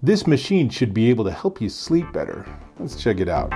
This machine should be able to help you sleep better. Let's check it out.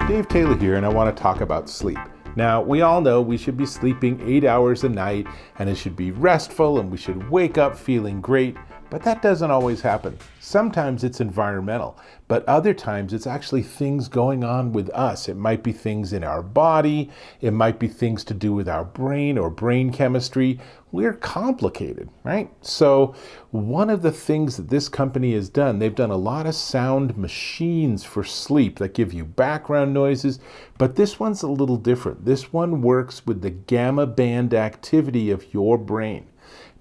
Dave Taylor here, and I want to talk about sleep. Now, we all know we should be sleeping 8 hours a night, and it should be restful, and we should wake up feeling great, but that doesn't always happen. Sometimes it's environmental, but other times it's actually things going on with us. It might be things in our body, it might be things to do with our brain or brain chemistry. We're complicated, right? So one of the things that this company has done, they've done a lot of sound machines for sleep that give you background noises, but this one's a little different. This one works with the gamma band activity of your brain.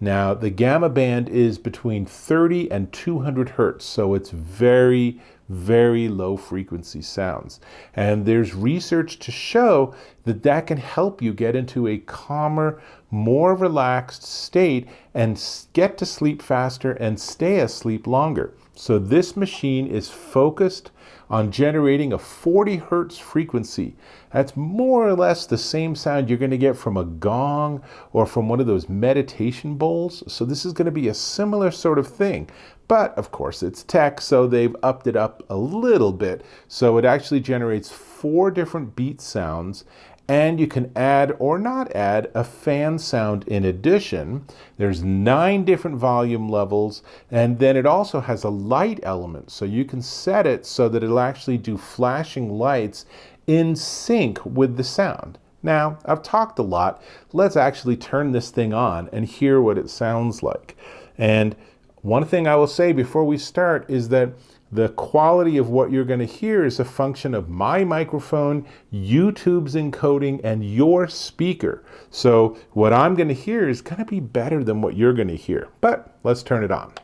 Now, the gamma band is between 30 and 200 hertz, so it's very, very low frequency sounds. And there's research to show that that can help you get into a calmer, more relaxed state and get to sleep faster and stay asleep longer. So this machine is focused on generating a 40 hertz frequency. That's more or less the same sound you're going to get from a gong or from one of those meditation bowls. So this is going to be a similar sort of thing. But of course it's tech, so they've upped it up a little bit. So it actually generates 4 different beat sounds, and you can add or not add a fan sound in addition. There's 9 different volume levels, and then it also has a light element. So you can set it so that it'll actually do flashing lights in sync with the sound. Now, I've talked a lot. Let's actually turn this thing on and hear what it sounds like. And one thing I will say before we start is that the quality of what you're going to hear is a function of my microphone, YouTube's encoding, and your speaker. So what I'm going to hear is going to be better than what you're going to hear. But let's turn it on.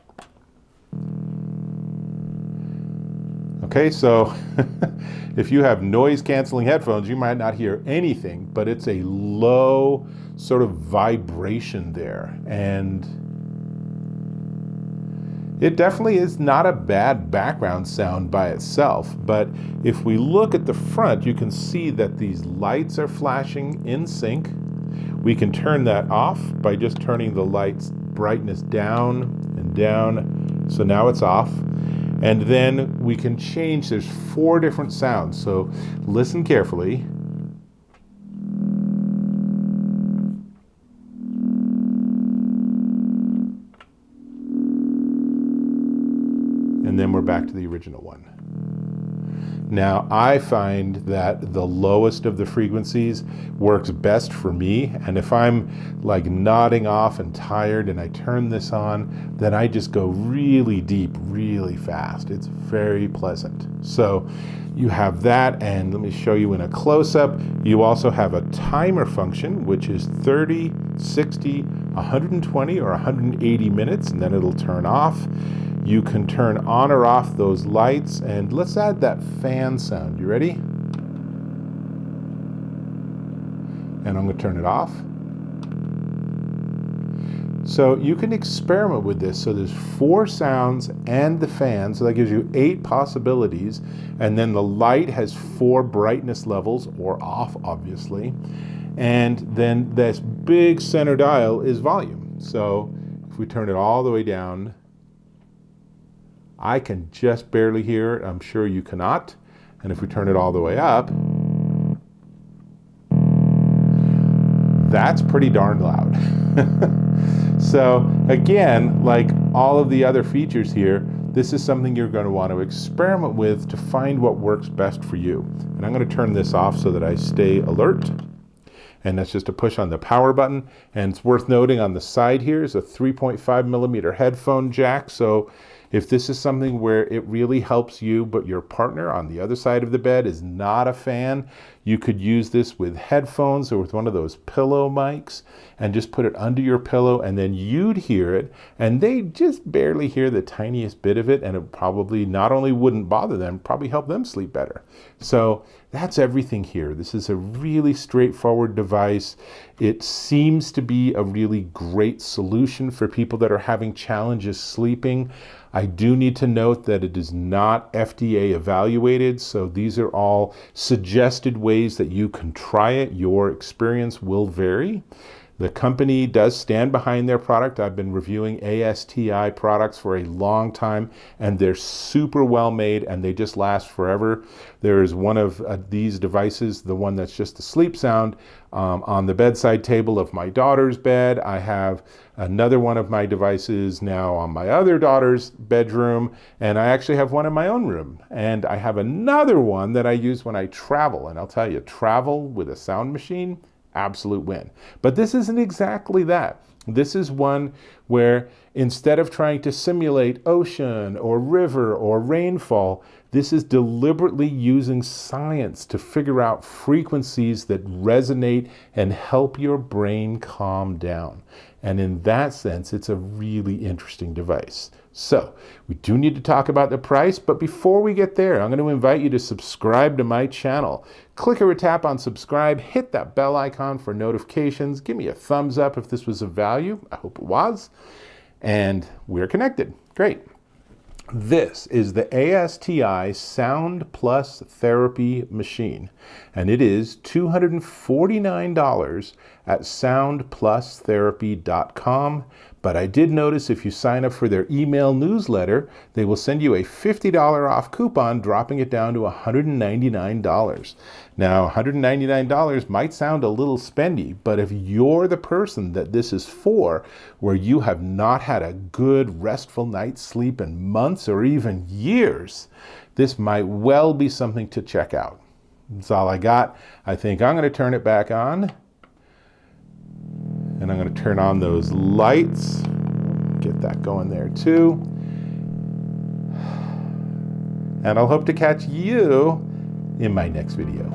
Okay, so if you have noise-canceling headphones, you might not hear anything, but it's a low sort of vibration there. And it definitely is not a bad background sound by itself, but if we look at the front, you can see that these lights are flashing in sync. We can turn that off by just turning the lights brightness down and down. So now it's off. And then we can change, there's 4 different sounds. So listen carefully. And then we're back to the original one. Now, I find that the lowest of the frequencies works best for me, and if I'm like nodding off and tired and I turn this on, then I just go really deep, really fast. It's very pleasant. So you have that, and let me show you in a close-up. You also have a timer function, which is 30, 60, 120, or 180 minutes, and then it'll turn off. You can turn on or off those lights, and let's add that fan sound. You ready? And I'm going to turn it off. So you can experiment with this. So there's 4 sounds and the fan, so that gives you 8 possibilities. And then the light has 4 brightness levels, or off, obviously. And then this big center dial is volume. So if we turn it all the way down, I can just barely hear it. I'm sure you cannot. And if we turn it all the way up, that's pretty darn loud. So again, like all of the other features here, this is something you're going to want to experiment with to find what works best for you. And I'm going to turn this off so that I stay alert. And that's just a push on the power button. And it's worth noting on the side here is a 3.5 millimeter headphone jack. So if this is something where it really helps you, but your partner on the other side of the bed is not a fan, you could use this with headphones or with one of those pillow mics and just put it under your pillow, and then you'd hear it, and they just barely hear the tiniest bit of it, and it probably not only wouldn't bother them, probably help them sleep better. So that's everything here. This is a really straightforward device. It seems to be a really great solution for people that are having challenges sleeping. I do need to note that it is not FDA evaluated, so these are all suggested ways that you can try it. Your experience will vary. The company does stand behind their product. I've been reviewing ASTI products for a long time, and they're super well made, and they just last forever. There is one of these devices, the one that's just the sleep sound, on the bedside table of my daughter's bed. I have another one of my devices now on my other daughter's bedroom, and I actually have one in my own room. And I have another one that I use when I travel, and I'll tell you, travel with a sound machine, absolute win. But this isn't exactly that. This is one where instead of trying to simulate ocean or river or rainfall, this is deliberately using science to figure out frequencies that resonate and help your brain calm down. And in that sense, it's a really interesting device. So we do need to talk about the price, but before we get there, I'm going to invite you to subscribe to my channel. Click or tap on subscribe, hit that bell icon for notifications, give me a thumbs up if this was of value. I hope it was. And we're connected. Great. This is the ASTI Sound Plus Therapy Machine, and it is $249 at soundplustherapy.com. But I did notice if you sign up for their email newsletter, they will send you a $50 off coupon, dropping it down to $199. Now, $199 might sound a little spendy, but if you're the person that this is for, where you have not had a good restful night's sleep in months or even years, this might well be something to check out. That's all I got. I think I'm going to turn it back on. And I'm going to turn on those lights. Get that going there too. And I'll hope to catch you in my next video.